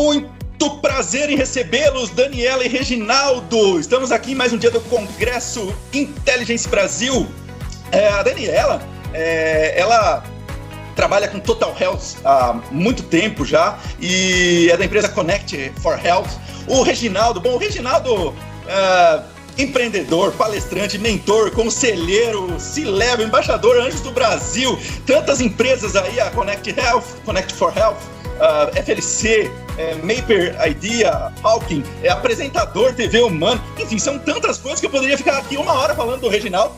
Muito prazer em recebê-los, Daniela e Reginaldo. Estamos aqui em mais um dia do Congresso Intelligence Brasil. A Daniela, ela trabalha com Total Health há muito tempo já e é da empresa Connect for Health. O Reginaldo, empreendedor, palestrante, mentor, conselheiro, C-Level, embaixador Anjos do Brasil, tantas empresas aí, a Connect for Health, FLC, Maper Idea, Hawking, apresentador TV Humano, enfim, são tantas coisas que eu poderia ficar aqui uma hora falando do Reginaldo.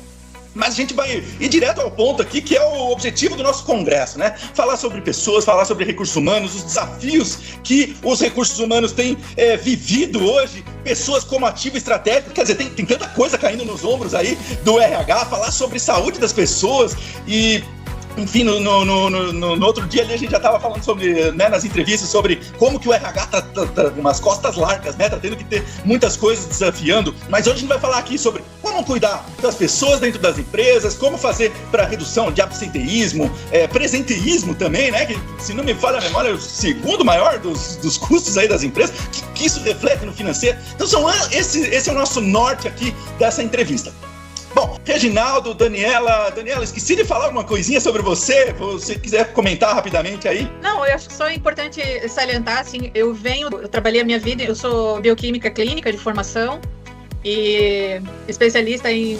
Mas a gente vai ir direto ao ponto aqui, que é o objetivo do nosso congresso, né? Falar sobre pessoas, falar sobre recursos humanos, os desafios que os recursos humanos têm vivido hoje, pessoas como ativo estratégico, quer dizer, tem tanta coisa caindo nos ombros aí do RH, falar sobre saúde das pessoas e... Enfim, no outro dia ali a gente já estava falando sobre, né, nas entrevistas, sobre como que o RH tá umas costas largas, né, tá tendo que ter muitas coisas desafiando, mas hoje a gente vai falar aqui sobre como cuidar das pessoas dentro das empresas, como fazer para redução de absenteísmo, presenteísmo também, né, que se não me falha a memória é o segundo maior dos custos aí das empresas, que isso reflete no financeiro. Então esse é o nosso norte aqui dessa entrevista. Bom, Reginaldo, Daniela, esqueci de falar alguma coisinha sobre você, se você quiser comentar rapidamente aí. Não, eu acho que só é importante salientar, assim, eu trabalhei a minha vida, eu sou bioquímica clínica de formação e especialista em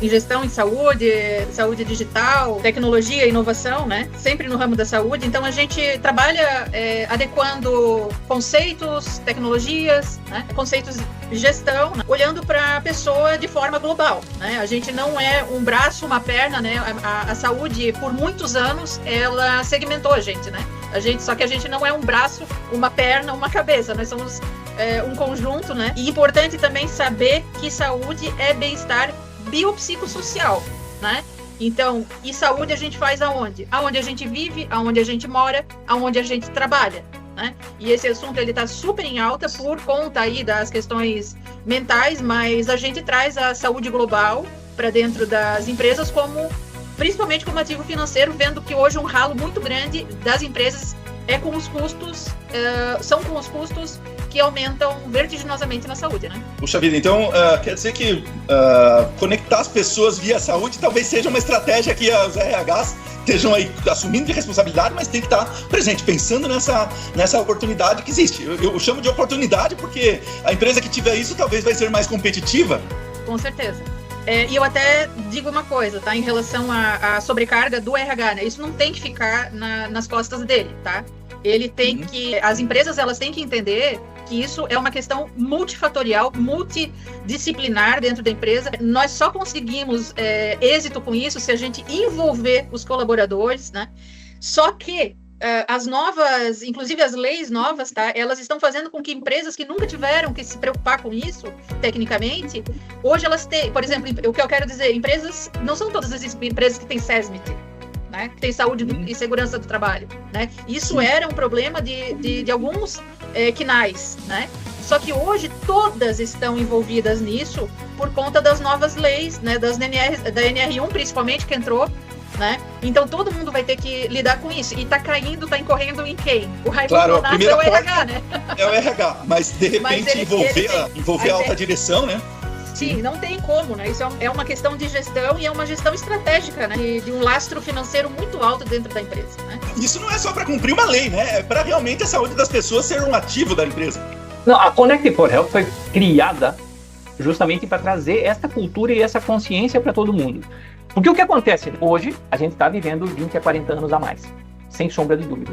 gestão em saúde digital, tecnologia e inovação, né? Sempre no ramo da saúde. Então a gente trabalha adequando conceitos, tecnologias, né? Conceitos de gestão, né? Olhando para a pessoa de forma global, né? A gente não é um braço, uma perna, né? A saúde, por muitos anos, ela segmentou a gente, né? Só que a gente não é um braço, uma perna, uma cabeça. Nós somos um conjunto, né? E importante também saber que saúde é bem-estar biopsicossocial, né? Então, e saúde a gente faz aonde? Aonde a gente vive, aonde a gente mora, aonde a gente trabalha, né? E esse assunto ele está super em alta por conta aí das questões mentais, mas a gente traz a saúde global para dentro das empresas principalmente como ativo financeiro, vendo que hoje um ralo muito grande das empresas são com os custos que aumentam vertiginosamente na saúde, né? Puxa vida, então quer dizer que conectar as pessoas via saúde talvez seja uma estratégia que os RHs estejam aí assumindo de responsabilidade, mas tem que estar presente, pensando nessa oportunidade que existe. Eu chamo de oportunidade porque a empresa que tiver isso talvez vai ser mais competitiva. Com certeza. E eu até digo uma coisa, tá? Em relação à sobrecarga do RH, né? Isso não tem que ficar nas costas dele, tá? Ele tem as empresas, elas têm que entender que isso é uma questão multifatorial, multidisciplinar dentro da empresa. Nós só conseguimos êxito com isso se a gente envolver os colaboradores, né? Só que as novas, inclusive as leis novas, tá? Elas estão fazendo com que empresas que nunca tiveram que se preocupar com isso, tecnicamente, hoje elas têm, por exemplo, o que eu quero dizer, empresas, não são todas as empresas que têm SESMIT, né? Que tem saúde e segurança do trabalho, né? Isso era um problema de alguns CNAs, né? Só que hoje todas estão envolvidas nisso por conta das novas leis, né? Da NR1 principalmente, que entrou, né? Então todo mundo vai ter que lidar com isso. E tá incorrendo em quem? O Raimundo Nonato é o RH, né? É o RH, mas de repente envolver a alta direção, né? Sim, não tem como, né? Isso é uma questão de gestão e é uma gestão estratégica, né? De um lastro financeiro muito alto dentro da empresa, né? Isso não é só para cumprir uma lei, né? É para realmente a saúde das pessoas ser um ativo da empresa. Não, a Connect for Health foi criada justamente para trazer essa cultura e essa consciência para todo mundo. Porque o que acontece? Hoje, a gente está vivendo 20 a 40 anos a mais, sem sombra de dúvida.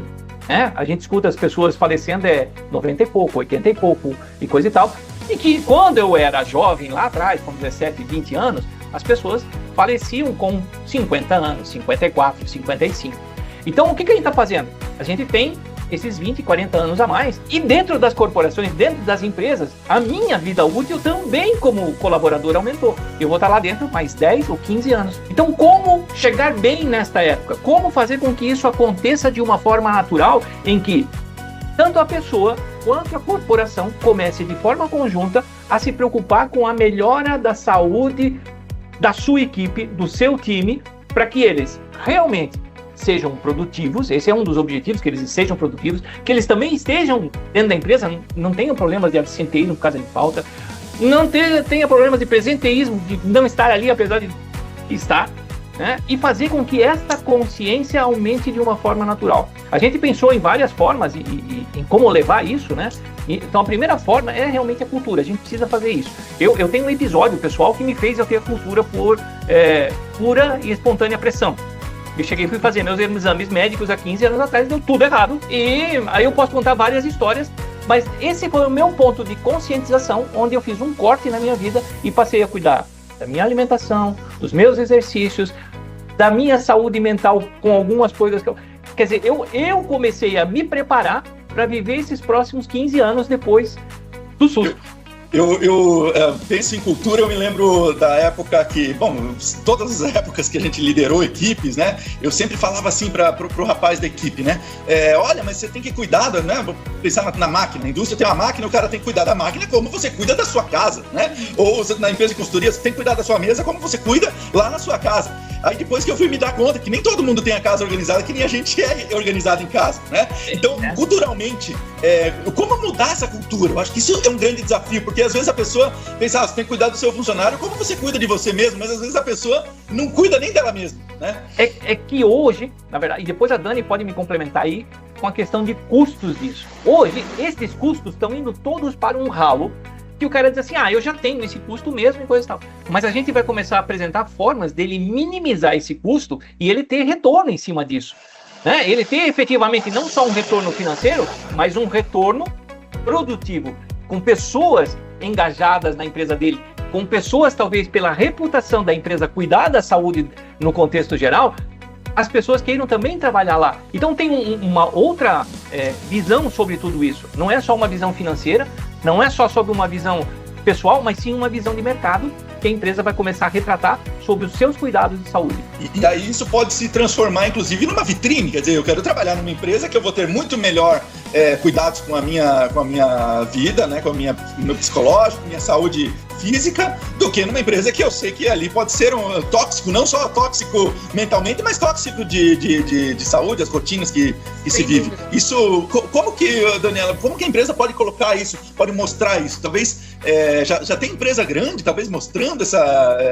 A gente escuta as pessoas falecendo 90 e pouco, 80 e pouco e coisa e tal. E que quando eu era jovem, lá atrás, com 17, 20 anos, as pessoas faleciam com 50 anos, 54, 55. Então, o que a gente está fazendo? A gente tem esses 20, 40 anos a mais. E dentro das corporações, dentro das empresas, a minha vida útil também como colaborador aumentou. Eu vou estar lá dentro mais 10 ou 15 anos. Então, como chegar bem nesta época? Como fazer com que isso aconteça de uma forma natural em que tanto a pessoa quanto a corporação comece de forma conjunta a se preocupar com a melhora da saúde da sua equipe, do seu time, para que eles realmente sejam produtivos, esse é um dos objetivos, que eles sejam produtivos, que eles também estejam dentro da empresa, não tenham problemas de absenteísmo por causa de falta, não tenha problemas de presenteísmo, de não estar ali apesar de estar, né? E fazer com que esta consciência aumente de uma forma natural. A gente pensou em várias formas e em como levar isso, né? Então a primeira forma é realmente a cultura, a gente precisa fazer isso. Eu tenho um episódio pessoal que me fez eu ter a cultura por pura e espontânea pressão. Eu cheguei e fui fazer meus exames médicos há 15 anos atrás, deu tudo errado. E aí eu posso contar várias histórias, mas esse foi o meu ponto de conscientização, onde eu fiz um corte na minha vida e passei a cuidar da minha alimentação, dos meus exercícios, da minha saúde mental com algumas coisas que eu... Quer dizer, eu comecei a me preparar para viver esses próximos 15 anos depois do SUS. Eu penso em cultura, eu me lembro da época que, bom, todas as épocas que a gente liderou equipes, né? Eu sempre falava assim pro rapaz da equipe, né? Olha, mas você tem que cuidar, né? Vou pensar na máquina, a indústria tem uma máquina, o cara tem que cuidar da máquina como você cuida da sua casa, né? Ou na empresa de consultoria, você tem que cuidar da sua mesa como você cuida lá na sua casa. Aí depois que eu fui me dar conta que nem todo mundo tem a casa organizada, que nem a gente é organizado em casa, né? Então, culturalmente, como mudar essa cultura? Eu acho que isso é um grande desafio, porque às vezes a pessoa pensa, você tem que cuidar do seu funcionário como você cuida de você mesmo, mas às vezes a pessoa não cuida nem dela mesma, né? É que hoje, na verdade, e depois a Dani pode me complementar aí com a questão de custos disso. Hoje, esses custos estão indo todos para um ralo, que o cara diz assim, eu já tenho esse custo mesmo e coisa e tal. Mas a gente vai começar a apresentar formas dele minimizar esse custo e ele ter retorno em cima disso, né? Ele ter efetivamente não só um retorno financeiro, mas um retorno produtivo, com pessoas engajadas na empresa dele, com pessoas talvez pela reputação da empresa cuidar da saúde no contexto geral, as pessoas queiram também trabalhar lá. Então tem uma outra visão sobre tudo isso. Não é só uma visão financeira, não é só sobre uma visão pessoal, mas sim uma visão de mercado que a empresa vai começar a retratar sobre os seus cuidados de saúde. E aí isso pode se transformar, inclusive, numa vitrine. Quer dizer, eu quero trabalhar numa empresa que eu vou ter muito melhor cuidados com a minha vida, né, com o meu psicológico, minha saúde física, do que numa empresa que eu sei que ali pode ser um tóxico, não só tóxico mentalmente, mas tóxico de saúde, as rotinas que se vive. Isso, como que, Daniela, como que a empresa pode colocar isso, pode mostrar isso? Talvez já tem empresa grande, talvez mostrando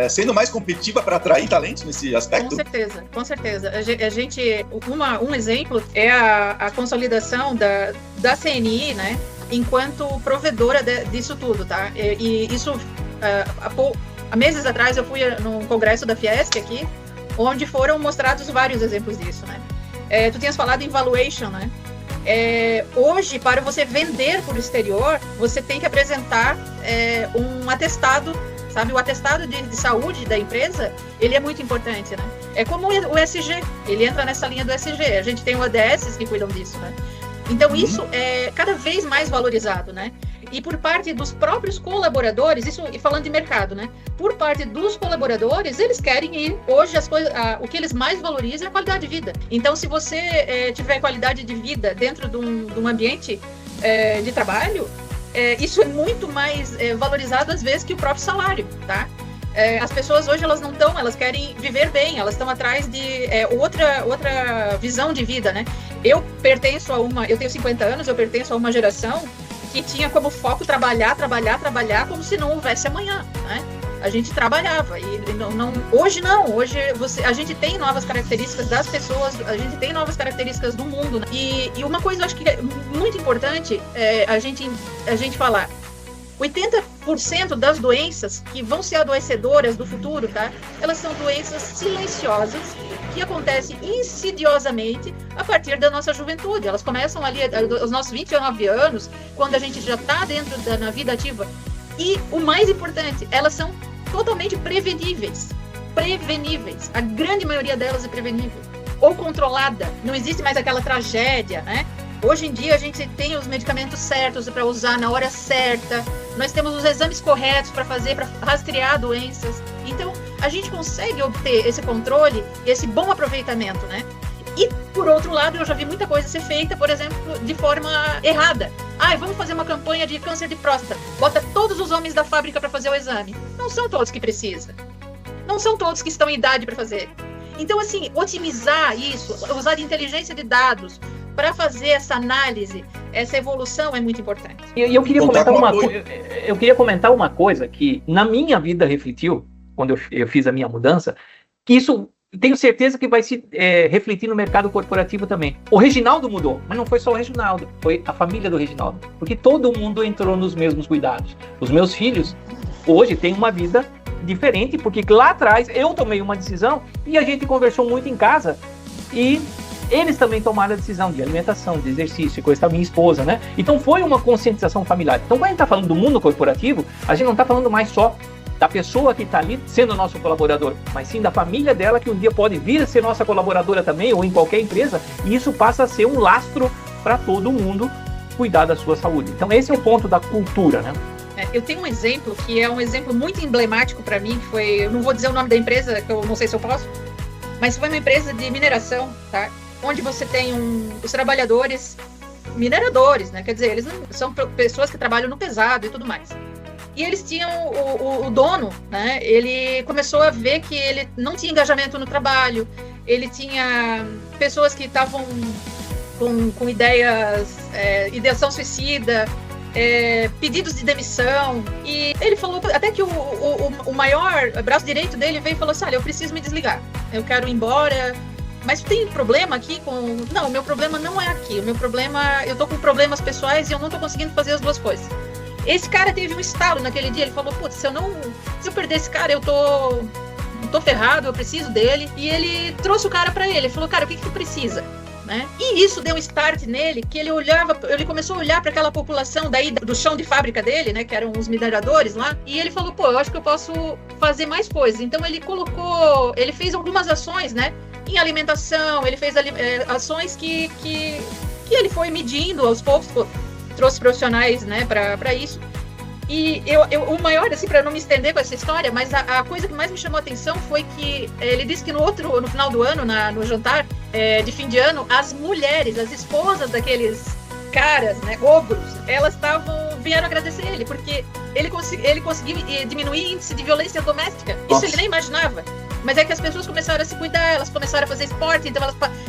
sendo mais competitiva para atrair talentos nesse aspecto? Com certeza. A gente, um exemplo é a consolidação da CNI, né, enquanto provedora disso tudo, tá? E isso, há meses atrás eu fui num congresso da Fiesc aqui, onde foram mostrados vários exemplos disso, né? Tu tinhas falado em valuation, né? Hoje, para você vender para o exterior, você tem que apresentar um atestado, sabe? O atestado de saúde da empresa, ele é muito importante, né? É como o ESG, ele entra nessa linha do ESG. A gente tem o ODS que cuidam disso, né? Então, isso é cada vez mais valorizado, né? E por parte dos próprios colaboradores, isso falando de mercado, né? Por parte dos colaboradores, eles querem ir, hoje, o que eles mais valorizam é a qualidade de vida. Então, se você tiver qualidade de vida dentro de um ambiente de trabalho, isso é muito mais valorizado, às vezes, que o próprio salário, tá? As pessoas hoje, elas querem viver bem, elas estão atrás de outra visão de vida, né? Eu tenho 50 anos, eu pertenço a uma geração que tinha como foco trabalhar como se não houvesse amanhã, né? A gente trabalhava e hoje a gente tem novas características das pessoas, a gente tem novas características do mundo, né? E uma coisa eu acho que é muito importante a gente falar. 80% das doenças que vão ser adoecedoras do futuro, tá? Elas são doenças silenciosas que acontecem insidiosamente a partir da nossa juventude. Elas começam ali aos nossos 29 anos, quando a gente já está na vida ativa. E o mais importante, elas são totalmente preveníveis. A grande maioria delas é prevenível. Ou controlada. Não existe mais aquela tragédia, né? Hoje em dia a gente tem os medicamentos certos para usar na hora certa, nós temos os exames corretos para fazer, para rastrear doenças. Então, a gente consegue obter esse controle, esse bom aproveitamento, né? E, por outro lado, eu já vi muita coisa ser feita, por exemplo, de forma errada. Vamos fazer uma campanha de câncer de próstata. Bota todos os homens da fábrica para fazer o exame. Não são todos que precisam. Não são todos que estão em idade para fazer. Então, assim, otimizar isso, usar de inteligência de dados para fazer essa análise, essa evolução é muito importante. E eu queria comentar uma coisa que na minha vida refletiu, quando eu fiz a minha mudança, que isso tenho certeza que vai se refletir no mercado corporativo também. O Reginaldo mudou, mas não foi só o Reginaldo, foi a família do Reginaldo, porque todo mundo entrou nos mesmos cuidados. Os meus filhos hoje têm uma vida diferente, porque lá atrás eu tomei uma decisão e a gente conversou muito em casa e eles também tomaram a decisão de alimentação, de exercício, coisa da minha esposa, né? Então foi uma conscientização familiar. Então quando a gente está falando do mundo corporativo, a gente não está falando mais só da pessoa que está ali sendo nosso colaborador, mas sim da família dela que um dia pode vir a ser nossa colaboradora também, ou em qualquer empresa, e isso passa a ser um lastro para todo mundo cuidar da sua saúde. Então esse é o ponto da cultura, né? Eu tenho um exemplo que é um exemplo muito emblemático para mim, que foi, eu não vou dizer o nome da empresa, que eu não sei se eu posso, mas foi uma empresa de mineração, tá? Onde você tem os trabalhadores mineradores, né? Quer dizer, eles são pessoas que trabalham no pesado e tudo mais. E eles tinham o dono, né? Ele começou a ver que ele não tinha engajamento no trabalho, ele tinha pessoas que estavam com ideias, ideação suicida, pedidos de demissão, e ele falou, até que o maior braço direito dele veio e falou assim, olha, eu preciso me desligar, eu quero ir embora, mas tem problema aqui com... Não, o meu problema não é aqui, o meu problema, eu tô com problemas pessoais e eu não tô conseguindo fazer as duas coisas. Esse cara teve um estalo naquele dia, ele falou, putz, se eu perder esse cara, eu tô ferrado, eu preciso dele, e ele trouxe o cara pra ele falou, cara, o que tu precisa? Né? E isso deu um start nele, que ele começou a olhar para aquela população daí do chão de fábrica dele, né, que eram os mineradores lá, e ele falou, pô, eu acho que eu posso fazer mais coisas. Então ele fez algumas ações, né, em alimentação, ele fez ações que ele foi medindo aos poucos, trouxe profissionais, né, para isso. E o maior, assim, para não me estender com essa história, mas a coisa que mais me chamou a atenção foi que ele disse que no final do ano, no jantar de fim de ano, as mulheres, as esposas daqueles caras, né, ogros, elas vieram agradecer ele, porque ele conseguiu diminuir o índice de violência doméstica. Isso ele nem imaginava. Mas é que as pessoas começaram a se cuidar, elas começaram a fazer esporte, então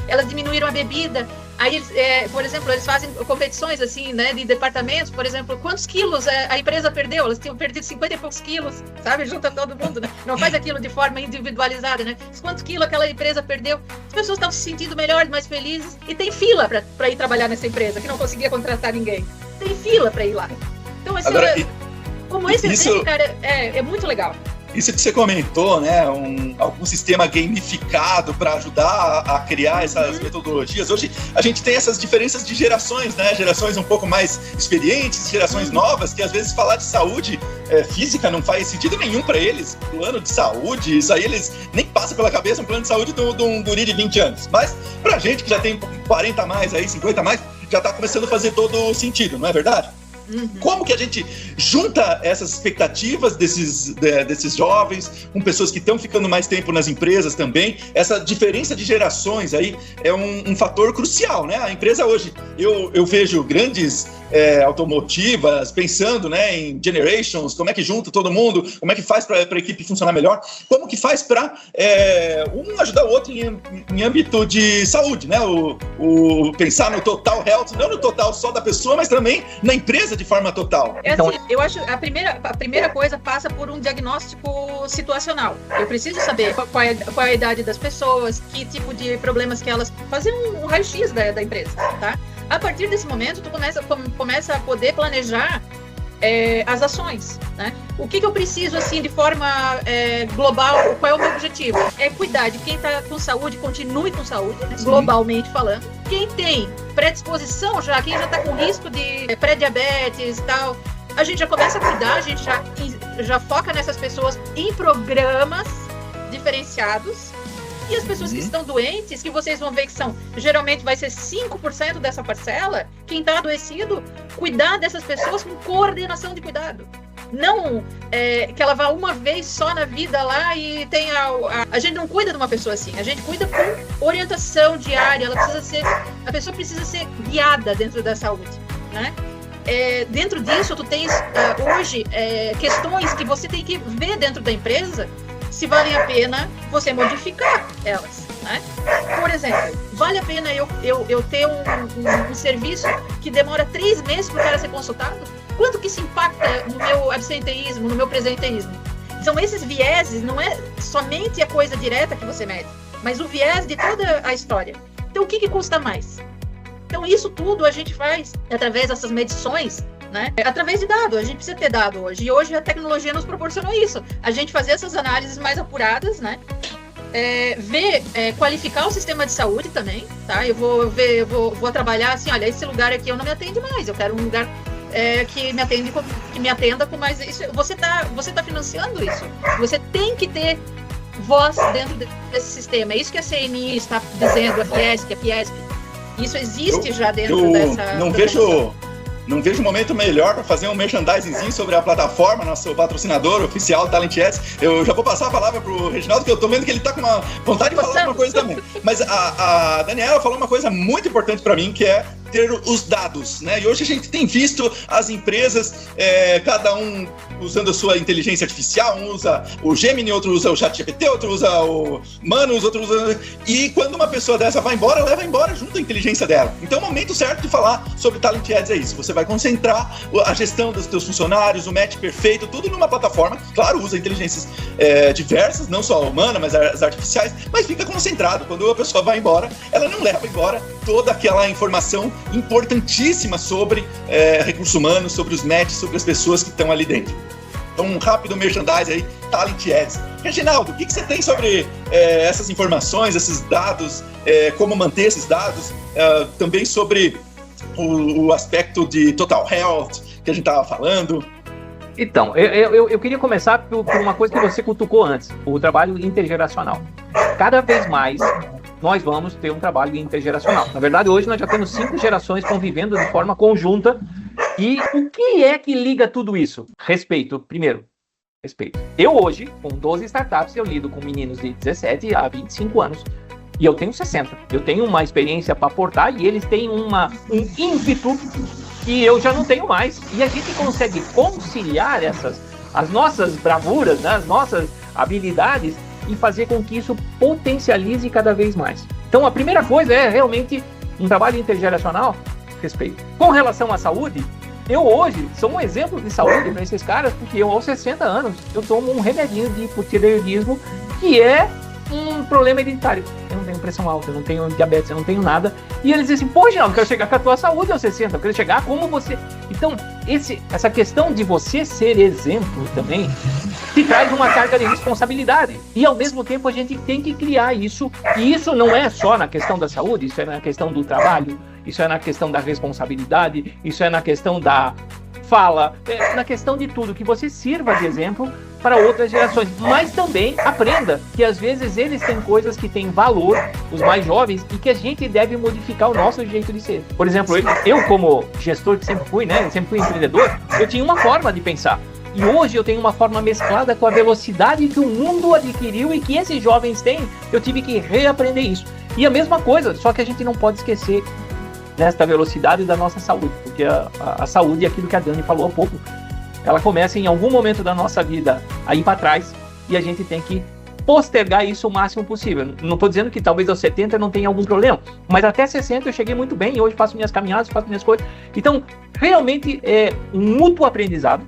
elas diminuíram a bebida. Aí, por exemplo, eles fazem competições assim, né, de departamentos, por exemplo, quantos quilos a empresa perdeu? Elas tinham perdido 50 e poucos quilos, sabe? Junta todo mundo, né? Não faz aquilo de forma individualizada, né? Quantos quilos aquela empresa perdeu? As pessoas estavam se sentindo melhores, mais felizes, e tem fila para ir trabalhar nessa empresa, que não conseguia contratar ninguém. Tem fila para ir lá. Então, como esse exemplo, cara, é muito legal. Isso que você comentou, né, algum sistema gamificado para ajudar a criar essas metodologias. Hoje a gente tem essas diferenças de gerações, né, gerações um pouco mais experientes, gerações novas, que às vezes falar de saúde física não faz sentido nenhum para eles. Plano de saúde, isso aí eles nem passam pela cabeça um plano de saúde de um guri de 20 anos. Mas pra gente que já tem 40 a mais, aí, 50 a mais, já tá começando a fazer todo sentido, não é verdade? Como que a gente junta essas expectativas desses jovens com pessoas que estão ficando mais tempo nas empresas também? Essa diferença de gerações aí é um fator crucial, né? A empresa hoje, eu vejo grandes automotivas pensando, né, em generations, como é que junta todo mundo, como é que faz para a equipe funcionar melhor, como que faz para um ajudar o outro em âmbito de saúde, né? O pensar no total health, não no total só da pessoa, mas também na empresa de forma total. Assim, eu acho a primeira coisa passa por um diagnóstico situacional. Eu preciso saber qual é a idade das pessoas, que tipo de problemas que elas... Fazer um raio-x da empresa, tá? A partir desse momento, tu começa a poder planejar as ações, né? O que eu preciso, assim, de forma global, qual é o meu objetivo? É cuidar de quem está com saúde, continue com saúde, né? Globalmente falando. Quem tem predisposição já, quem já está com risco de pré-diabetes e tal, a gente já começa a cuidar, a gente já foca nessas pessoas em programas diferenciados. E as pessoas que estão doentes, que vocês vão ver que geralmente vai ser 5% dessa parcela, quem está adoecido, cuidar dessas pessoas com coordenação de cuidado. Não que ela vá uma vez só na vida lá e tenha... A gente não cuida de uma pessoa assim, a gente cuida com orientação diária, a pessoa precisa ser guiada dentro da saúde, né? Dentro disso, tu tens hoje questões que você tem que ver dentro da empresa, se valem a pena você modificar elas, né? Por exemplo, vale a pena eu ter um serviço que demora 3 meses para o cara ser consultado? Quanto que isso impacta no meu absenteísmo, no meu presenteísmo? São esses vieses, não é somente a coisa direta que você mede, mas o viés de toda a história. Então, o que custa mais? Então, isso tudo a gente faz através dessas medições, né? Através de dado, a gente precisa ter dado hoje. E hoje a tecnologia nos proporcionou isso. A gente fazer essas análises mais apuradas, né? Qualificar o sistema de saúde também, tá? Eu vou trabalhar assim, olha, esse lugar aqui eu não me atende mais, eu quero um lugar que me atenda com mais isso. Você tá financiando isso. Você tem que ter voz dentro desse sistema. É isso que a CNI está dizendo, a Fiesp, a Fiesp. Isso existe já dentro dessa... Não vejo momento melhor para fazer um merchandisingzinho sobre a plataforma, nosso patrocinador oficial, Talent Ads. Eu já vou passar a palavra pro Reginaldo, que eu tô vendo que ele tá com uma vontade de falar uma coisa também. Mas a Daniela falou uma coisa muito importante para mim, que é ter os dados, né? E hoje a gente tem visto as empresas, cada um usando a sua inteligência artificial, um usa o Gemini, outro usa o ChatGPT, outro usa o Manus, outro usa... E quando uma pessoa dessa vai embora, leva embora junto a inteligência dela. Então o momento certo de falar sobre Talent Ads é isso. Você vai concentrar a gestão dos teus funcionários, o match perfeito, tudo numa plataforma que, claro, usa inteligências diversas, não só a humana, mas as artificiais, mas fica concentrado. Quando a pessoa vai embora, ela não leva embora toda aquela informação importantíssima sobre recursos humanos, sobre os matches, sobre as pessoas que estão ali dentro. Então, um rápido merchandise aí, Talent Ads. Reginaldo, o que você tem sobre essas informações, esses dados, como manter esses dados, também sobre o aspecto de Total Health que a gente estava falando? Então, eu queria começar por uma coisa que você cutucou antes, o trabalho intergeracional. Cada vez mais nós vamos ter um trabalho intergeracional. Na verdade, hoje nós já temos 5 gerações convivendo de forma conjunta. E o que é que liga tudo isso? Respeito, primeiro. Respeito. Eu hoje, com 12 startups, eu lido com meninos de 17 a 25 anos. E eu tenho 60. Eu tenho uma experiência para aportar e eles têm um ímpeto que eu já não tenho mais. E a gente consegue conciliar as nossas bravuras, né, as nossas habilidades e fazer com que isso potencialize cada vez mais. Então, a primeira coisa é realmente um trabalho intergeracional, respeito. Com relação à saúde, eu hoje sou um exemplo de saúde para esses caras, porque eu, aos 60 anos, eu tomo um remedinho de hipotireoidismo, que é um problema hereditário. Eu não tenho pressão alta, eu não tenho diabetes, eu não tenho nada. E eles dizem assim, pô, Jean, eu quero chegar com a tua saúde aos 60, eu quero chegar como você. Então, essa questão de você ser exemplo também te traz uma carga de responsabilidade. E, ao mesmo tempo, a gente tem que criar isso. E isso não é só na questão da saúde, isso é na questão do trabalho, isso é na questão da responsabilidade, isso é na questão da fala, na questão de tudo, que você sirva de exemplo para outras gerações, mas também aprenda que às vezes eles têm coisas que têm valor, os mais jovens, e que a gente deve modificar o nosso jeito de ser. Por exemplo, eu como gestor que sempre fui, né, sempre fui empreendedor, eu tinha uma forma de pensar. E hoje eu tenho uma forma mesclada com a velocidade que o mundo adquiriu e que esses jovens têm, eu tive que reaprender isso. E a mesma coisa, só que a gente não pode esquecer nesta velocidade da nossa saúde, porque a saúde é aquilo que a Dani falou há pouco, ela começa em algum momento da nossa vida a ir para trás e a gente tem que postergar isso o máximo possível. Não estou dizendo que talvez aos 70 não tenha algum problema, mas até 60 eu cheguei muito bem e hoje faço minhas caminhadas, faço minhas coisas. Então, realmente é um mútuo aprendizado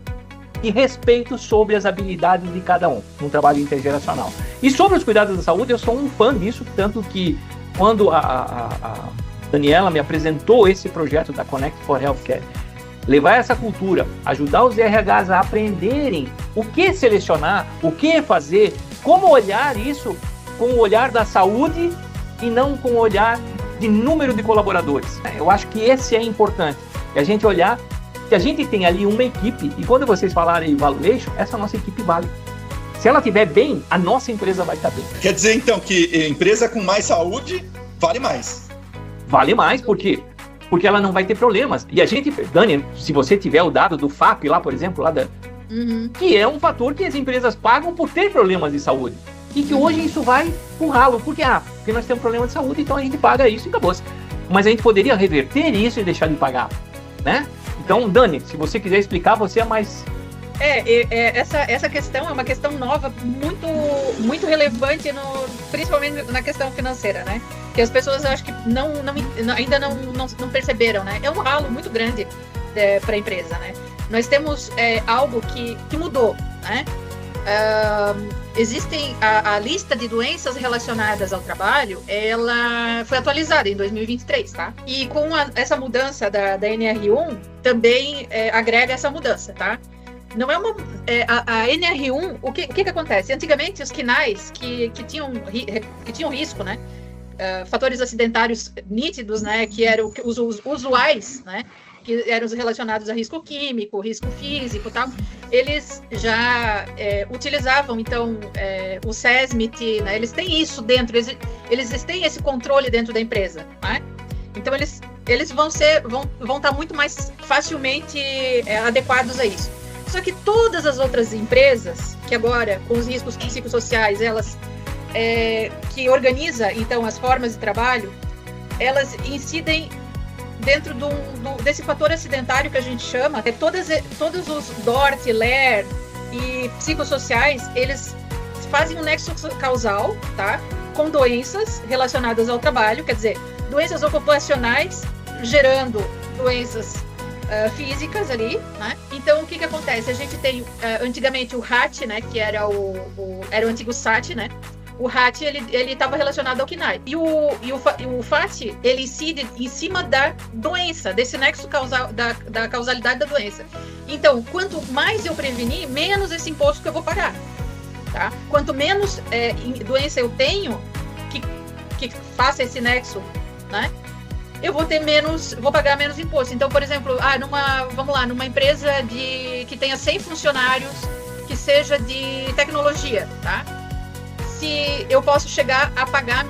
e respeito sobre as habilidades de cada um, no trabalho intergeracional. E sobre os cuidados da saúde, eu sou um fã disso, tanto que quando a Daniela me apresentou esse projeto da Connect for Healthcare, levar essa cultura, ajudar os RHs a aprenderem o que selecionar, o que fazer, como olhar isso com o olhar da saúde e não com o olhar de número de colaboradores. Eu acho que esse é importante, a gente olhar que a gente tem ali uma equipe, e quando vocês falarem valuation, essa nossa equipe vale. Se ela estiver bem, a nossa empresa vai estar bem. Quer dizer, então, que empresa com mais saúde vale mais? Vale mais, por quê? Porque ela não vai ter problemas. E a gente, Dani, se você tiver o dado do FAP lá, por exemplo, lá que é um fator que as empresas pagam por ter problemas de saúde. E que hoje isso vai pro ralo. Porque nós temos problema de saúde, então a gente paga isso e acabou. Mas a gente poderia reverter isso e deixar de pagar, né? Então, Dani, se você quiser explicar, você é mais Essa questão é uma questão nova, muito, muito relevante, principalmente na questão financeira, né? Que as pessoas, eu acho que ainda não perceberam, né? É um ralo muito grande para a empresa, né? Nós temos algo que mudou, né? Existem a lista de doenças relacionadas ao trabalho, ela foi atualizada em 2023, tá? E com essa mudança da NR1, também agrega essa mudança, tá? Não é a NR1, o que acontece? Antigamente, os KNAIs que tinham risco, né? Fatores acidentários nítidos, né? Que eram os usuais, né? Que eram relacionados a risco químico, risco físico e tal, eles já utilizavam, então, o SESMIT, né? Eles têm isso dentro, eles têm esse controle dentro da empresa, né? Então, eles vão estar muito mais facilmente adequados a isso. Só que todas as outras empresas, que agora, com os riscos psicossociais, elas que organiza, então, as formas de trabalho, elas incidem dentro desse fator acidentário que a gente chama, todos os DORT, LER e psicossociais, eles fazem um nexo causal, tá? Com doenças relacionadas ao trabalho, quer dizer, doenças ocupacionais gerando doenças físicas ali, né? Então, o que acontece? A gente tem, antigamente, o RAT, né? Que era o antigo SAT, né? O RAT, ele estava relacionado ao KNAI. E o FAT, ele incide em cima da doença, desse nexo causal, da causalidade da doença. Então, quanto mais eu prevenir, menos esse imposto que eu vou pagar, tá? Quanto menos doença eu tenho, que faça esse nexo, né? Eu vou pagar menos imposto. Então, por exemplo, numa empresa que tenha 100 funcionários, que seja de tecnologia, tá? Se eu posso chegar a pagar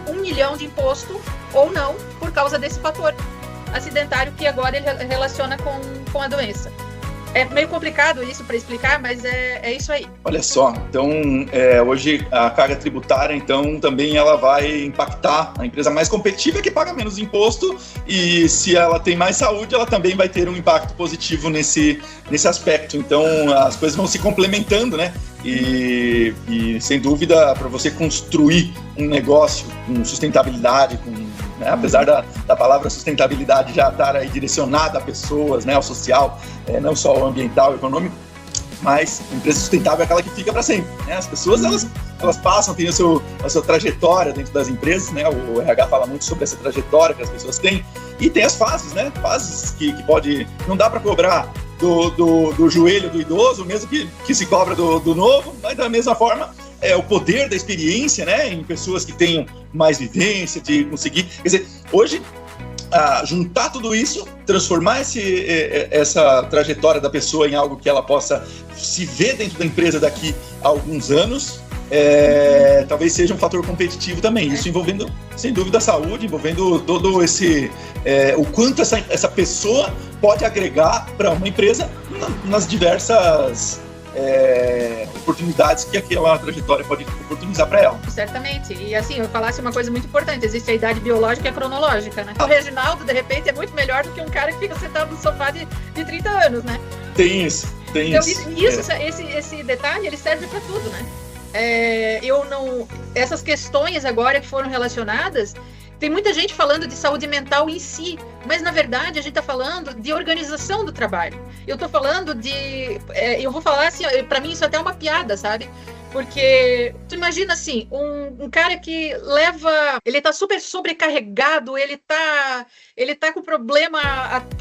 1 milhão de imposto ou não, por causa desse fator acidentário que agora ele relaciona com a doença. É meio complicado isso para explicar, mas é isso aí. Olha só, então hoje a carga tributária, então também ela vai impactar a empresa mais competitiva que paga menos imposto, e se ela tem mais saúde, ela também vai ter um impacto positivo nesse aspecto. Então as coisas vão se complementando, né? E sem dúvida, para você construir um negócio com sustentabilidade, né, apesar da palavra sustentabilidade já estar aí direcionada a pessoas, né, ao social, não só ao ambiental e econômico, mas a empresa sustentável é aquela que fica para sempre, né? As pessoas elas passam, têm a sua trajetória dentro das empresas, né? O RH fala muito sobre essa trajetória que as pessoas têm, e tem as fases, né? Fases que não dá para cobrar do joelho do idoso, mesmo que se cobra do novo, mas da mesma forma o poder da experiência, né, em pessoas que tenham mais vivência, de conseguir, quer dizer, hoje juntar tudo isso, transformar essa trajetória da pessoa em algo que ela possa se ver dentro da empresa daqui a alguns anos, talvez seja um fator competitivo também, isso envolvendo, sem dúvida, a saúde, envolvendo todo esse o quanto essa pessoa pode agregar para uma empresa nas diversas oportunidades que aquela trajetória pode oportunizar para ela. Certamente. E assim, eu falasse uma coisa muito importante, existe a idade biológica e a cronológica, né? O Reginaldo, de repente, é muito melhor do que um cara que fica sentado no sofá de 30 anos, né? Tem isso. Esse detalhe, ele serve para tudo, né? Essas questões agora que foram relacionadas, tem muita gente falando de saúde mental em si, mas na verdade a gente está falando de organização do trabalho. Eu estou falando eu vou falar assim, para mim isso é até uma piada, sabe? Porque tu imagina assim, um cara que ele tá super sobrecarregado, ele tá com problema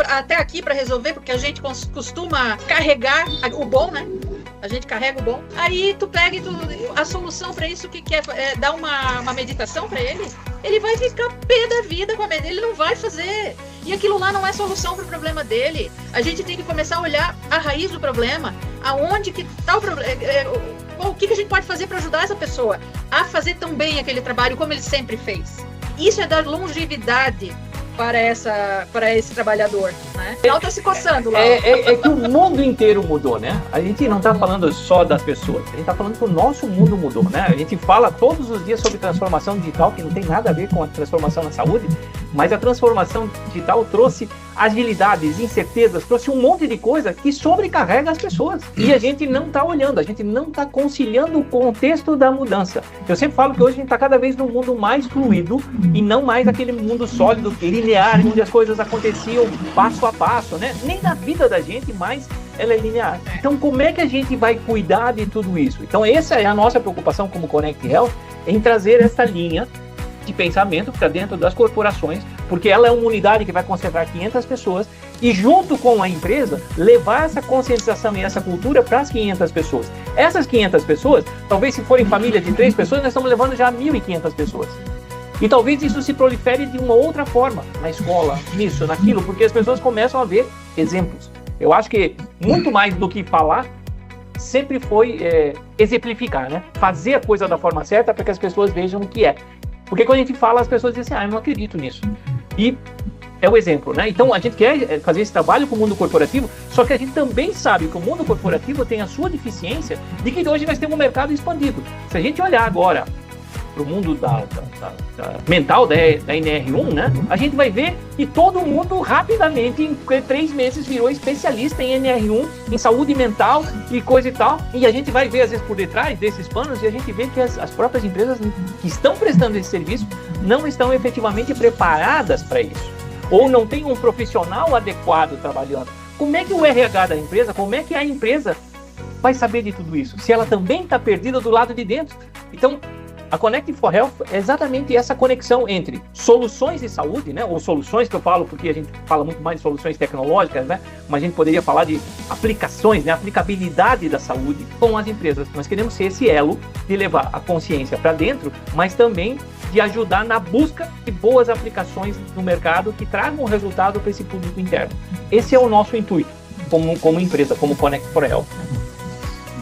até aqui para resolver, porque a gente costuma carregar o bom, né? A gente carrega o bom. Aí tu pega a solução para isso, que é dar uma meditação para ele. Ele vai ficar pé da vida com a meditação, ele não vai fazer. E aquilo lá não é solução para o problema dele. A gente tem que começar a olhar a raiz do problema, aonde que tá o problema. O que a gente pode fazer para ajudar essa pessoa a fazer tão bem aquele trabalho como ele sempre fez. Isso é dar longevidade para esse trabalhor, né? Ela tá se coçando lá. Que o mundo inteiro mudou, né? A gente não tá falando só das pessoas, a gente tá falando que o nosso mundo mudou, né? A gente fala todos os dias sobre transformação digital, que não tem nada a ver com a transformação na saúde, mas a transformação digital trouxe agilidades, incertezas, trouxe um monte de coisa que sobrecarrega as pessoas. E a gente não está olhando, a gente não está conciliando o contexto da mudança. Eu sempre falo que hoje a gente está cada vez num mundo mais fluido e não mais aquele mundo sólido, linear, onde as coisas aconteciam passo a passo, né? Nem na vida da gente mais ela é linear. Então, como é que a gente vai cuidar de tudo isso? Então, essa é a nossa preocupação como Connect Health, em trazer essa linha de pensamento para dentro das corporações, porque ela é uma unidade que vai concentrar 500 pessoas e, junto com a empresa, levar essa conscientização e essa cultura para as 500 pessoas. Essas 500 pessoas, talvez se forem família de 3 pessoas, nós estamos levando já 1.500 pessoas. E talvez isso se prolifere de uma outra forma, na escola, nisso, naquilo, porque as pessoas começam a ver exemplos. Eu acho que muito mais do que falar, sempre foi exemplificar, né? Fazer a coisa da forma certa para que as pessoas vejam o que é. Porque quando a gente fala, as pessoas dizem assim, eu não acredito nisso. E é o exemplo, né? Então, a gente quer fazer esse trabalho com o mundo corporativo, só que a gente também sabe que o mundo corporativo tem a sua deficiência de que hoje nós temos um mercado expandido. Se a gente olhar agora para o mundo mental da NR1, né? A gente vai ver que todo mundo rapidamente, em 3 meses, virou especialista em NR1, em saúde mental e coisa e tal. E a gente vai ver, às vezes, por detrás desses panos, e a gente vê que as próprias empresas que estão prestando esse serviço não estão efetivamente preparadas para isso. Ou não tem um profissional adequado trabalhando. Como é que o RH da empresa, como é que a empresa vai saber de tudo isso? Se ela também está perdida do lado de dentro. Então, a Connect for Health é exatamente essa conexão entre soluções de saúde, né? Ou soluções que eu falo, porque a gente fala muito mais de soluções tecnológicas, né? Mas a gente poderia falar de aplicações, né? Aplicabilidade da saúde com as empresas. Nós queremos ser esse elo de levar a consciência para dentro, mas também de ajudar na busca de boas aplicações no mercado que tragam resultado para esse público interno. Esse é o nosso intuito como empresa, como Connect for Health.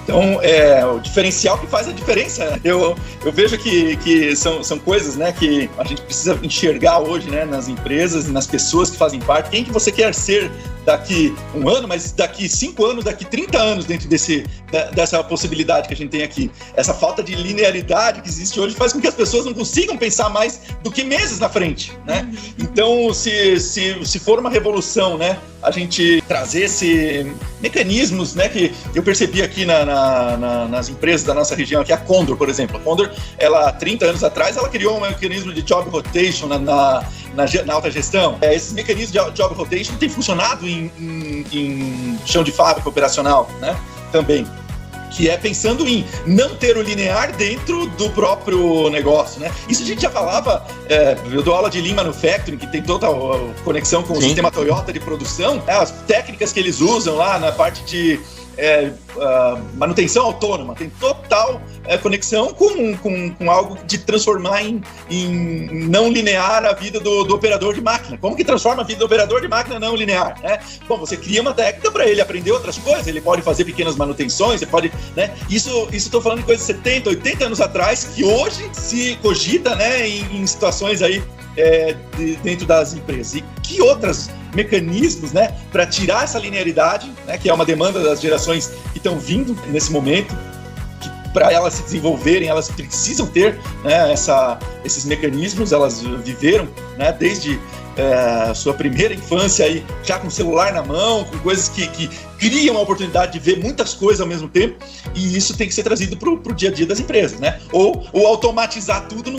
Então, é o diferencial que faz a diferença. Eu vejo que são coisas, né, que a gente precisa enxergar hoje, né, nas empresas e nas pessoas que fazem parte. Quem que você quer ser daqui 1 ano, mas daqui 5 anos, daqui 30 anos dentro dessa possibilidade que a gente tem aqui. Essa falta de linearidade que existe hoje faz com que as pessoas não consigam pensar mais do que meses na frente, né? Então, se for uma revolução, né, a gente trazer esses mecanismos, né, que eu percebi aqui nas empresas da nossa região, aqui a Condor, por exemplo. A Condor, ela, 30 anos atrás, ela criou um mecanismo de job rotation na alta gestão. Esses mecanismos de job rotation têm funcionado em chão de fábrica operacional, né, também. Que é pensando em não ter o linear dentro do próprio negócio, né? Isso a gente já falava, eu dou aula de Lean Manufacturing, que tem toda a conexão com o sistema Toyota de produção, as técnicas que eles usam lá na parte de manutenção autônoma, tem total conexão com algo de transformar em não linear a vida do operador de máquina. Como que transforma a vida do operador de máquina não linear, né? Bom, você cria uma técnica para ele aprender outras coisas, ele pode fazer pequenas manutenções, você pode, né? Isso estou falando de coisas de 70, 80 anos atrás, que hoje se cogita, né, em situações aí dentro das empresas. E que outros mecanismos, né, para tirar essa linearidade, né, que é uma demanda das gerações que estão vindo nesse momento, que para elas se desenvolverem, elas precisam ter, né, esses mecanismos, elas viveram, né, desde a sua primeira infância aí, já com o celular na mão, com coisas que criam a oportunidade de ver muitas coisas ao mesmo tempo, e isso tem que ser trazido para o dia a dia das empresas, né? Ou automatizar tudo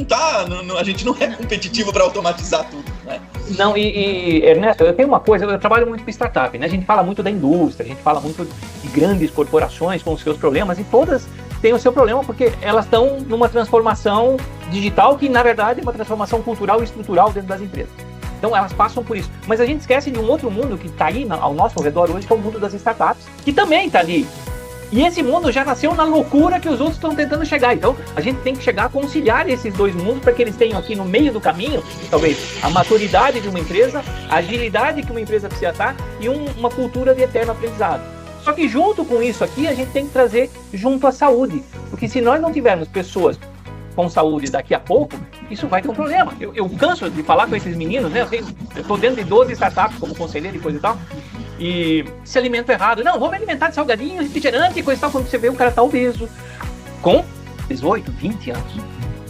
a gente não é competitivo para automatizar tudo, né? Não, e Ernesto, eu tenho uma coisa, eu trabalho muito com startup, né? A gente fala muito da indústria, a gente fala muito de grandes corporações com os seus problemas, e todas têm o seu problema porque elas estão numa transformação digital que, na verdade, é uma transformação cultural e estrutural dentro das empresas. Então elas passam por isso. Mas a gente esquece de um outro mundo que está aí ao nosso redor hoje, que é o mundo das startups, que também está ali. E esse mundo já nasceu na loucura que os outros estão tentando chegar. Então a gente tem que chegar a conciliar esses dois mundos para que eles tenham aqui no meio do caminho, talvez, a maturidade de uma empresa, a agilidade que uma empresa precisa estar e uma cultura de eterno aprendizado. Só que junto com isso aqui, a gente tem que trazer junto a saúde. Porque se nós não tivermos pessoas com saúde daqui a pouco, isso vai ter um problema. Eu canso de falar com esses meninos, né? Eu estou dentro de 12 startups como conselheiro e coisa e tal, e se alimenta errado. Não, vou me alimentar de salgadinho, refrigerante e coisa e tal. Quando você vê, o cara tá obeso, com 18, 20 anos.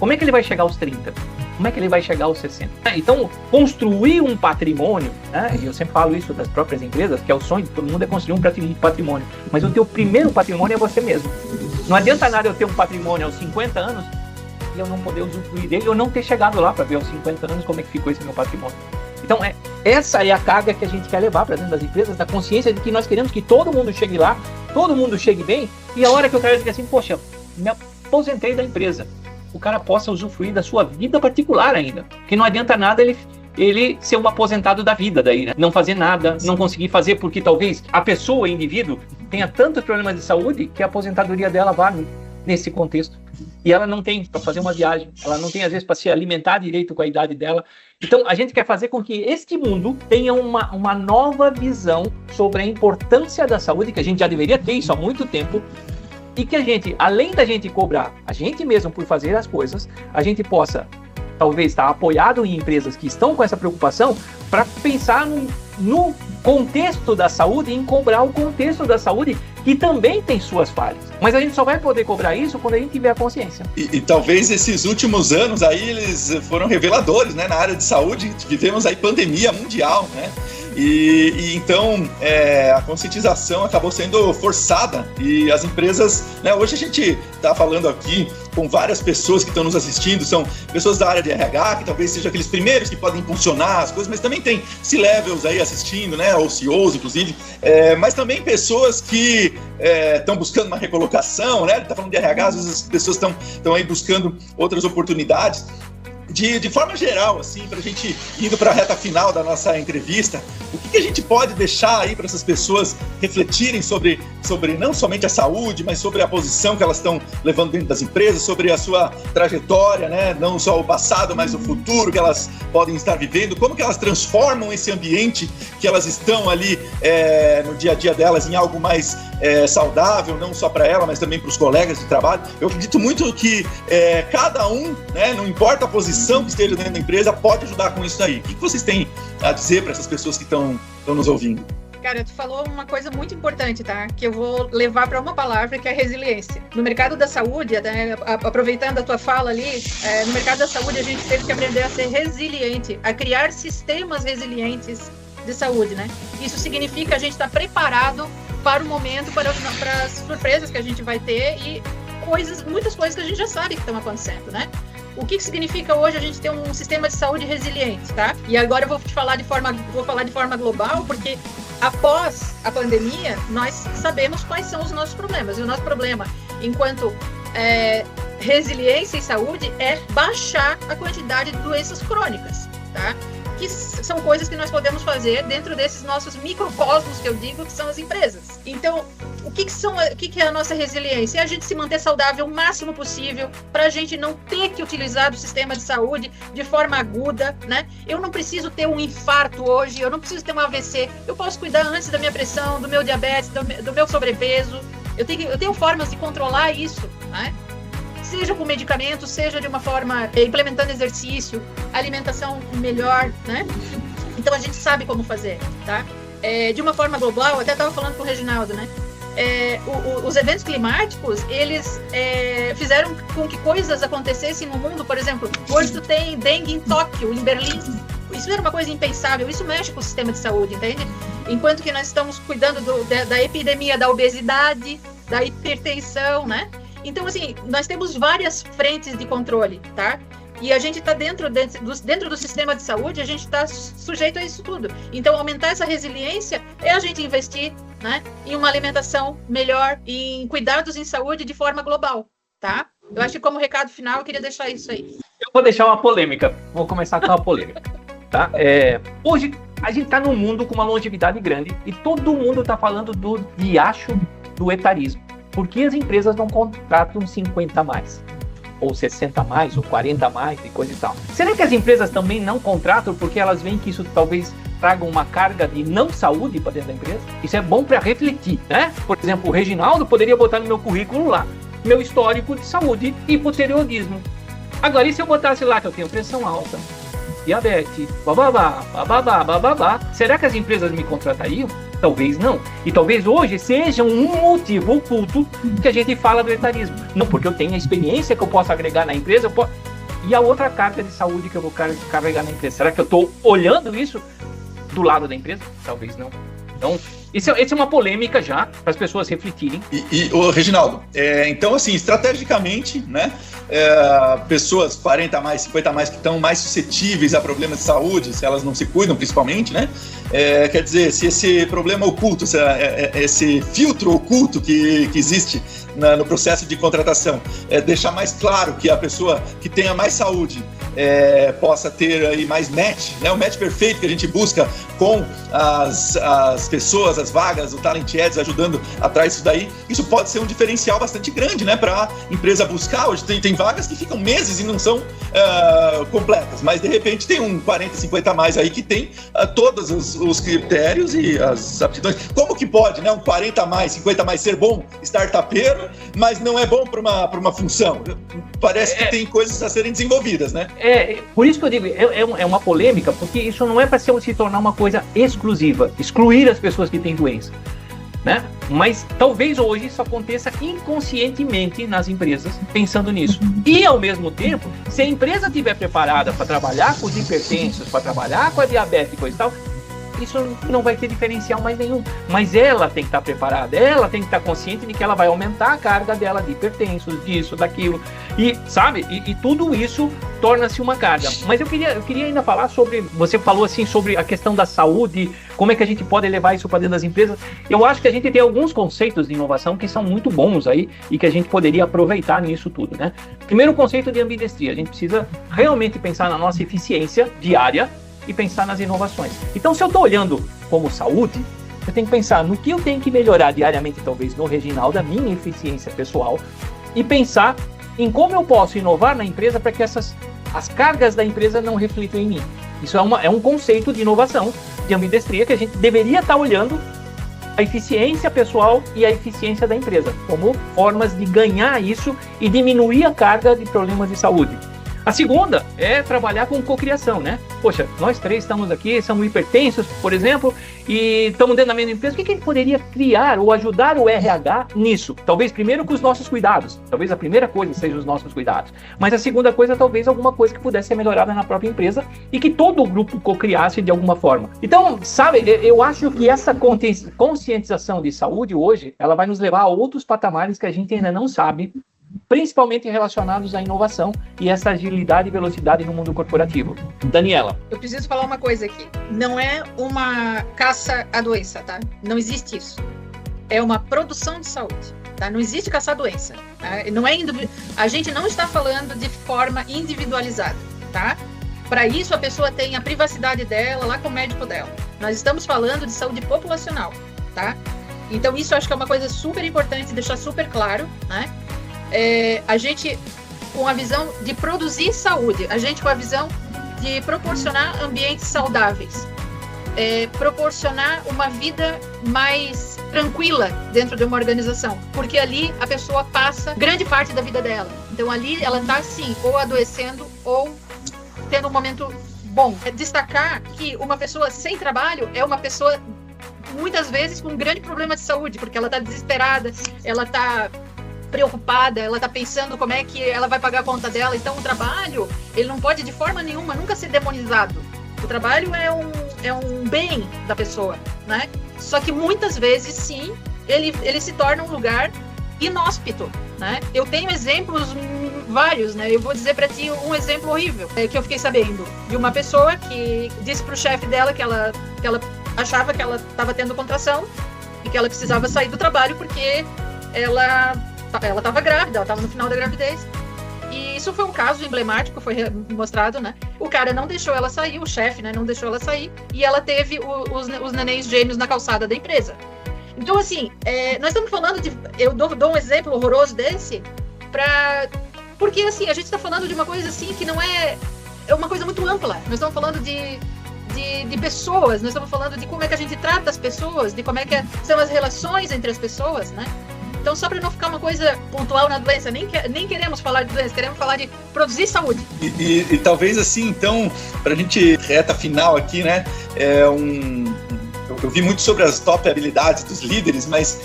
Como é que ele vai chegar aos 30? como é que ele vai chegar aos 60? Então, construir um patrimônio, né? Eu sempre falo isso das próprias empresas, que é o sonho de todo mundo é construir um patrimônio. Mas o teu primeiro patrimônio é você mesmo. Não adianta nada eu ter um patrimônio aos 50 anos e eu não poder usufruir dele, ou não ter chegado lá para ver aos 50 anos como é que ficou esse meu patrimônio. Então, essa é a carga que a gente quer levar para dentro das empresas, da consciência de que nós queremos que todo mundo chegue lá, todo mundo chegue bem, e a hora que o cara diga assim, poxa, me aposentei da empresa, o cara possa usufruir da sua vida particular ainda. Porque não adianta nada ele ser um aposentado da vida daí, né? Não fazer nada, não conseguir fazer, porque talvez a pessoa, o indivíduo, tenha tantos problemas de saúde que a aposentadoria dela vá nesse contexto. E ela não tem para fazer uma viagem, ela não tem às vezes para se alimentar direito com a idade dela. Então a gente quer fazer com que este mundo tenha uma nova visão sobre a importância da saúde, que a gente já deveria ter isso há muito tempo, e que a gente, além da gente cobrar a gente mesmo por fazer as coisas, a gente possa talvez estar apoiado em empresas que estão com essa preocupação para pensar no contexto da saúde, em cobrar o contexto da saúde, que também tem suas falhas. Mas a gente só vai poder cobrar isso quando a gente tiver a consciência. E talvez esses últimos anos aí, eles foram reveladores, né? Na área de saúde, vivemos aí pandemia mundial, né? E então a conscientização acabou sendo forçada e as empresas, né, hoje a gente está falando aqui com várias pessoas que estão nos assistindo, são pessoas da área de RH, que talvez sejam aqueles primeiros que podem impulsionar as coisas, mas também tem C-levels aí assistindo, né, ou CEOs inclusive, mas também pessoas que estão buscando uma recolocação, né, está falando de RH, às vezes as pessoas estão aí buscando outras oportunidades. De forma geral, assim, para a gente indo para a reta final da nossa entrevista, o que a gente pode deixar aí para essas pessoas refletirem sobre não somente a saúde, mas sobre a posição que elas estão levando dentro das empresas, sobre a sua trajetória, né? Não só o passado, mas o futuro que elas podem estar vivendo, como que elas transformam esse ambiente que elas estão ali no dia a dia delas em algo mais saudável, não só para ela, mas também para os colegas de trabalho. Eu acredito muito que cada um, né, não importa a posição que esteja dentro da empresa, pode ajudar com isso aí. O que vocês têm a dizer para essas pessoas que estão nos ouvindo? Cara, tu falou uma coisa muito importante, tá? Que eu vou levar para uma palavra, que é resiliência. No mercado da saúde, né, aproveitando a tua fala ali, no mercado da saúde a gente teve que aprender a ser resiliente, a criar sistemas resilientes de saúde, né? Isso significa a gente estar preparado para o momento, para as surpresas que a gente vai ter e muitas coisas que a gente já sabe que estão acontecendo, né? O que significa hoje a gente ter um sistema de saúde resiliente, tá? E agora eu vou falar de forma global, porque após a pandemia, nós sabemos quais são os nossos problemas. E o nosso problema, enquanto resiliência e saúde, é baixar a quantidade de doenças crônicas, tá? Que são coisas que nós podemos fazer dentro desses nossos microcosmos, que eu digo, que são as empresas. Então, o que é a nossa resiliência? É a gente se manter saudável o máximo possível, para a gente não ter que utilizar o sistema de saúde de forma aguda, né? Eu não preciso ter um infarto hoje, eu não preciso ter um AVC, eu posso cuidar antes da minha pressão, do meu diabetes, do meu sobrepeso. Eu tenho formas de controlar isso, né? Seja com medicamento, seja de uma forma implementando exercício, alimentação melhor, né? Então a gente sabe como fazer, tá? De uma forma global, até estava falando com o Reginaldo, né? Os eventos climáticos, eles fizeram com que coisas acontecessem no mundo. Por exemplo, hoje tu tem dengue em Tóquio, em Berlim. Isso era uma coisa impensável, isso mexe com o sistema de saúde, entende? Enquanto que nós estamos cuidando da epidemia da obesidade, da hipertensão, né? Então, assim, nós temos várias frentes de controle, tá? E a gente está dentro do sistema de saúde, a gente está sujeito a isso tudo. Então, aumentar essa resiliência é a gente investir, né, em uma alimentação melhor, em cuidados em saúde de forma global, tá? Eu acho que como recado final, eu queria deixar isso aí. Eu vou deixar uma polêmica. Vou começar com uma polêmica, tá? Hoje, a gente está num mundo com uma longevidade grande e todo mundo está falando do diacho do etarismo. Por que as empresas não contratam 50 a mais? Ou 60 a mais, ou 40 a mais, e coisa e tal. Será que as empresas também não contratam porque elas veem que isso talvez traga uma carga de não saúde para dentro da empresa? Isso é bom para refletir, né? Por exemplo, o Reginaldo poderia botar no meu currículo lá, meu histórico de saúde e hipotireoidismo. Agora, e se eu botasse lá que eu tenho pressão alta, diabetes, bababá, será que as empresas me contratariam? Talvez não. E talvez hoje seja um motivo oculto que a gente fala do etarismo. Não porque eu tenho a experiência que eu posso agregar na empresa, E a outra carga de saúde que eu vou carregar na empresa? Será que eu estou olhando isso do lado da empresa? Talvez não. Então, essa é uma polêmica já, para as pessoas refletirem. Reginaldo, então, assim, estrategicamente, né, pessoas 40 a mais, 50 a mais, que estão mais suscetíveis a problemas de saúde, se elas não se cuidam, principalmente, né, quer dizer, se esse problema oculto, esse filtro oculto que existe no processo de contratação, deixar mais claro que a pessoa que tenha mais saúde possa ter aí mais match, né, o match perfeito que a gente busca com as pessoas, as vagas, o Talent Ads ajudando atrás disso daí, isso pode ser um diferencial bastante grande, né, para a empresa buscar. Hoje tem vagas que ficam meses e não são completas, mas de repente tem um 40, 50 a mais aí que tem todos os critérios e as aptidões. Como que pode, né, um 40 a mais, 50 a mais ser bom startupeiro, mas não é bom para uma função? Parece que tem coisas a serem desenvolvidas, né? Por isso que eu digo, é uma polêmica, porque isso não é para se tornar uma coisa exclusiva, excluir as pessoas que têm doença, né? Mas talvez hoje isso aconteça inconscientemente nas empresas, pensando nisso. E ao mesmo tempo, se a empresa estiver preparada para trabalhar com os hipertensos, para trabalhar com a diabetes e coisa e tal, isso não vai ter diferencial mais nenhum. Mas ela tem que estar preparada, ela tem que estar consciente de que ela vai aumentar a carga dela de hipertensos, disso, daquilo. E, sabe, e tudo isso torna-se uma carga. Mas eu queria ainda falar sobre, você falou assim sobre a questão da saúde, como é que a gente pode levar isso para dentro das empresas. Eu acho que a gente tem alguns conceitos de inovação que são muito bons aí e que a gente poderia aproveitar nisso tudo, né? Primeiro, o conceito de ambidestria. A gente precisa realmente pensar na nossa eficiência diária e pensar nas inovações. Então, se eu estou olhando como saúde, eu tenho que pensar no que eu tenho que melhorar diariamente, talvez no Reginaldo, da minha eficiência pessoal, e pensar em como eu posso inovar na empresa para que as cargas da empresa não reflitam em mim. Isso é um conceito de inovação, de ambidestria, que a gente deveria estar olhando a eficiência pessoal e a eficiência da empresa, como formas de ganhar isso e diminuir a carga de problemas de saúde. A segunda é trabalhar com cocriação, né? Poxa, nós três estamos aqui, somos hipertensos, por exemplo, e estamos dentro da mesma empresa. O que a gente poderia criar ou ajudar o RH nisso? Talvez primeiro com os nossos cuidados. Talvez a primeira coisa seja os nossos cuidados. Mas a segunda coisa, talvez alguma coisa que pudesse ser melhorada na própria empresa e que todo o grupo cocriasse de alguma forma. Então, sabe, eu acho que essa conscientização de saúde hoje, ela vai nos levar a outros patamares que a gente ainda não sabe, principalmente relacionados à inovação e essa agilidade e velocidade no mundo corporativo. Daniela. Eu preciso falar uma coisa aqui. Não é uma caça à doença, tá? Não existe isso. É uma produção de saúde, tá? Não existe caça à doença. Tá? Não é a gente não está falando de forma individualizada, tá? Para isso, a pessoa tem a privacidade dela lá com o médico dela. Nós estamos falando de saúde populacional, tá? Então, isso eu acho que é uma coisa super importante deixar super claro, né? A gente com a visão de produzir saúde, a gente com a visão de proporcionar ambientes saudáveis, proporcionar uma vida mais tranquila dentro de uma organização, porque ali a pessoa passa grande parte da vida dela. Então ali ela está sim, ou adoecendo ou tendo um momento bom. Destacar que uma pessoa sem trabalho é uma pessoa muitas vezes com um grande problema de saúde, porque ela está desesperada, ela está preocupada, ela está pensando como é que ela vai pagar a conta dela. Então o trabalho, ele não pode de forma nenhuma nunca ser demonizado. O trabalho é um bem da pessoa, né? Só que muitas vezes sim, ele se torna um lugar inóspito, né? Eu tenho exemplos vários, né? Eu vou dizer para ti um exemplo horrível que eu fiquei sabendo de uma pessoa que disse pro chefe dela que ela achava que ela estava tendo contração e que ela precisava sair do trabalho porque ela estava grávida, ela estava no final da gravidez. E isso foi um caso emblemático, foi mostrado, né? O cara não deixou ela sair, o chefe, né, não deixou ela sair, e ela teve os nenéns gêmeos na calçada da empresa. Então, assim, nós estamos falando de... Eu dou um exemplo horroroso desse, porque, assim, a gente está falando de uma coisa, assim, que não é uma coisa muito ampla. Nós estamos falando de pessoas, nós estamos falando de como é que a gente trata as pessoas, de como é que são as relações entre as pessoas, né? Então, só para não ficar uma coisa pontual na doença, nem queremos falar de doença, queremos falar de produzir saúde. E talvez assim, então, para a gente reta final aqui, né, eu vi muito sobre as top habilidades dos líderes, mas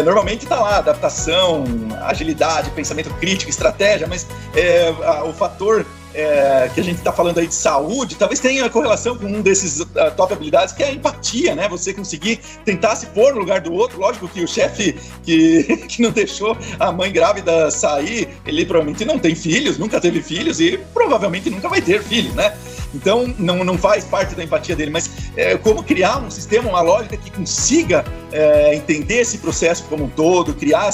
normalmente está lá adaptação, agilidade, pensamento crítico, estratégia, mas o fator que a gente está falando aí de saúde, talvez tenha correlação com um desses top habilidades, que é a empatia, né? Você conseguir tentar se pôr no lugar do outro. Lógico que o chefe que não deixou a mãe grávida sair, ele provavelmente não tem filhos, nunca teve filhos e provavelmente nunca vai ter filhos, né? Então, não faz parte da empatia dele, mas como criar um sistema, uma lógica que consiga entender esse processo como um todo, criar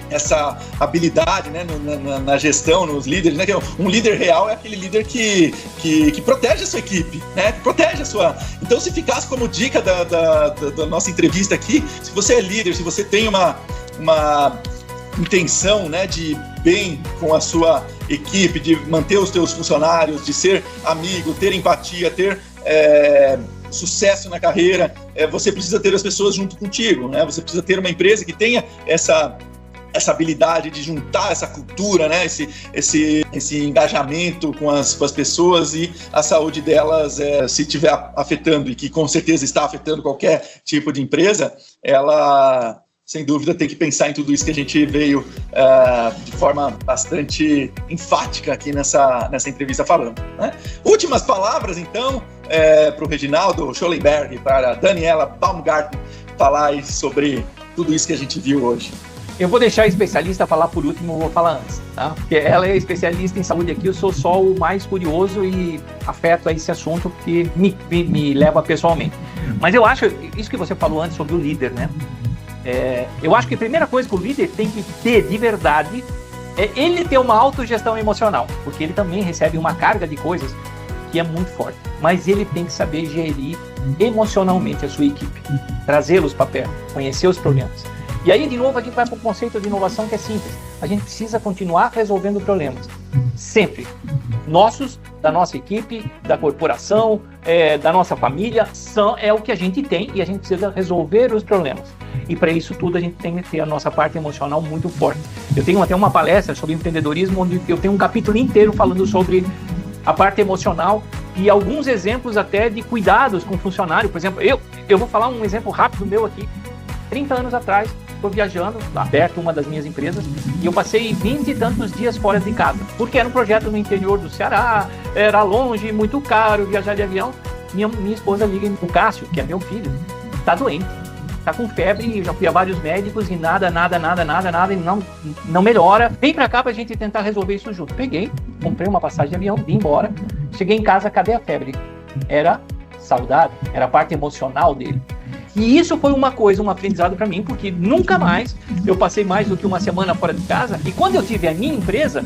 essa habilidade, né, na gestão, nos líderes, né? Que um líder real é aquele líder que protege a sua equipe, né? Que protege a sua... Então, se ficasse como dica da nossa entrevista aqui, se você é líder, se você tem uma intenção, né, de bem com a sua equipe, de manter os teus funcionários, de ser amigo, ter empatia, ter sucesso na carreira, você precisa ter as pessoas junto contigo, né? Você precisa ter uma empresa que tenha essa habilidade de juntar essa cultura, né? Esse engajamento com as pessoas e a saúde delas, se estiver afetando, e que com certeza está afetando qualquer tipo de empresa, ela, sem dúvida, tem que pensar em tudo isso que a gente veio de forma bastante enfática aqui nessa entrevista falando, né? Últimas palavras, então, para o Reginaldo Schollenberg, para a Daniela Baumgarten falar aí sobre tudo isso que a gente viu hoje. Eu vou deixar a especialista falar por último, eu vou falar antes, tá? Porque ela é especialista em saúde aqui, eu sou só o mais curioso e afeto a esse assunto que me leva pessoalmente. Mas eu acho, isso que você falou antes sobre o líder, né? Eu acho que a primeira coisa que o líder tem que ter de verdade é ele ter uma autogestão emocional, porque ele também recebe uma carga de coisas que é muito forte, mas ele tem que saber gerir emocionalmente a sua equipe, trazê-los para perto, conhecer os problemas. E aí, de novo, a gente vai para o conceito de inovação, que é simples. A gente precisa continuar resolvendo problemas. Sempre. Nossos, da nossa equipe, da corporação, da nossa família, é o que a gente tem e a gente precisa resolver os problemas. E para isso tudo a gente tem que ter a nossa parte emocional muito forte. Eu tenho até uma palestra sobre empreendedorismo, onde eu tenho um capítulo inteiro falando sobre a parte emocional e alguns exemplos até de cuidados com o funcionário. Por exemplo, eu vou falar um exemplo rápido meu aqui. 30 anos atrás, estou viajando, aberto uma das minhas empresas, e eu passei 20 e tantos dias fora de casa, porque era um projeto no interior do Ceará, era longe, muito caro viajar de avião. Minha esposa liga, o Cássio, que é meu filho, está doente, está com febre, já fui a vários médicos e nada, e não melhora. Vem para cá para a gente tentar resolver isso junto. Peguei, comprei uma passagem de avião, vim embora, cheguei em casa, cadê a febre? Era saudade, era a parte emocional dele. E isso foi uma coisa, um aprendizado para mim, porque nunca mais eu passei mais do que uma semana fora de casa. E quando eu tive a minha empresa,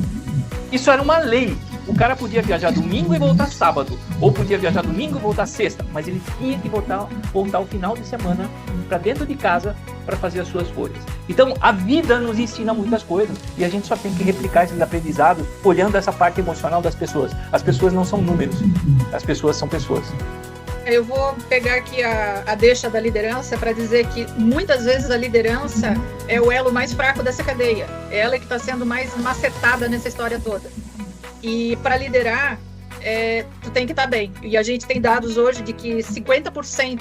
isso era uma lei. O cara podia viajar domingo e voltar sábado, ou podia viajar domingo e voltar sexta, mas ele tinha que voltar o final de semana para dentro de casa para fazer as suas coisas. Então, a vida nos ensina muitas coisas e a gente só tem que replicar esses aprendizados olhando essa parte emocional das pessoas. As pessoas não são números, as pessoas são pessoas. Eu vou pegar aqui a deixa da liderança para dizer que muitas vezes a liderança é o elo mais fraco dessa cadeia. É ela que está sendo mais macetada nessa história toda. E para liderar, tu tem que estar bem. E a gente tem dados hoje de que 50%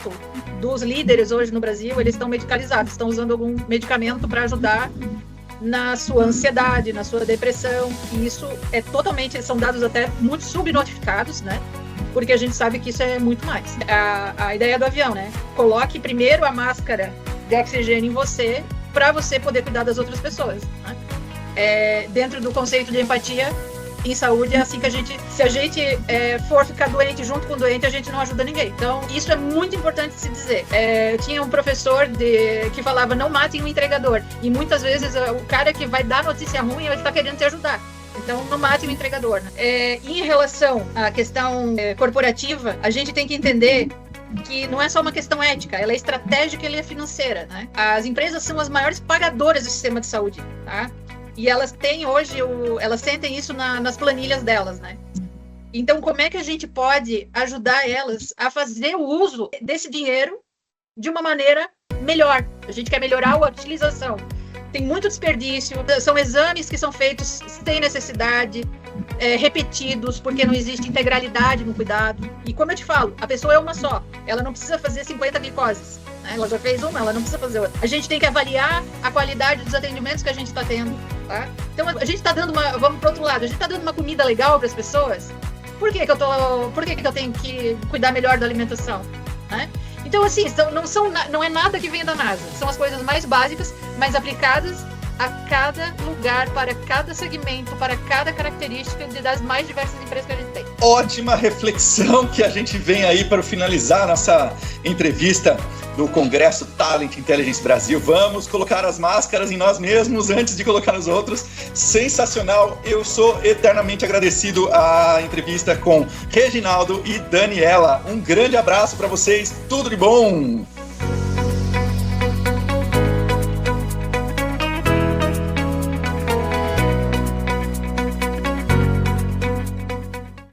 dos líderes hoje no Brasil, eles estão medicalizados, estão usando algum medicamento para ajudar na sua ansiedade, na sua depressão. E isso são dados até muito subnotificados, né? Porque a gente sabe que isso é muito mais. A ideia do avião, né? Coloque primeiro a máscara de oxigênio em você para você poder cuidar das outras pessoas, né? Dentro do conceito de empatia em saúde, é assim que se a gente for ficar doente junto com o doente, a gente não ajuda ninguém. Então, isso é muito importante se dizer. Eu tinha um professor que falava, não matem o entregador. E muitas vezes o cara que vai dar notícia ruim, ele está querendo te ajudar. Então, não mate o entregador, né? Em relação à questão corporativa, a gente tem que entender que não é só uma questão ética, ela é estratégica e ela é financeira, né? As empresas são as maiores pagadoras do sistema de saúde, tá? E elas têm hoje, elas sentem isso nas planilhas delas, né? Então, como é que a gente pode ajudar elas a fazer o uso desse dinheiro de uma maneira melhor? A gente quer melhorar a utilização. Tem muito desperdício, são exames que são feitos sem necessidade, repetidos, porque não existe integralidade no cuidado. E como eu te falo, a pessoa é uma só, ela não precisa fazer 50 glicoses. Ela já fez uma, ela não precisa fazer outra. A gente tem que avaliar a qualidade dos atendimentos que a gente está tendo, tá? Então, a gente está dando vamos pro outro lado, a gente está dando uma comida legal para as pessoas. Por que eu tenho que cuidar melhor da alimentação, né? Então, assim, não é nada que venha da NASA. São as coisas mais básicas, mas aplicadas a cada lugar, para cada segmento, para cada característica das mais diversas empresas que a gente tem. Ótima reflexão que a gente vem aí para finalizar nossa entrevista do Congresso Talent Intelligence Brasil. Vamos colocar as máscaras em nós mesmos antes de colocar nos outros. Sensacional! Eu sou eternamente agradecido à entrevista com Reginaldo e Daniela. Um grande abraço para vocês, tudo de bom!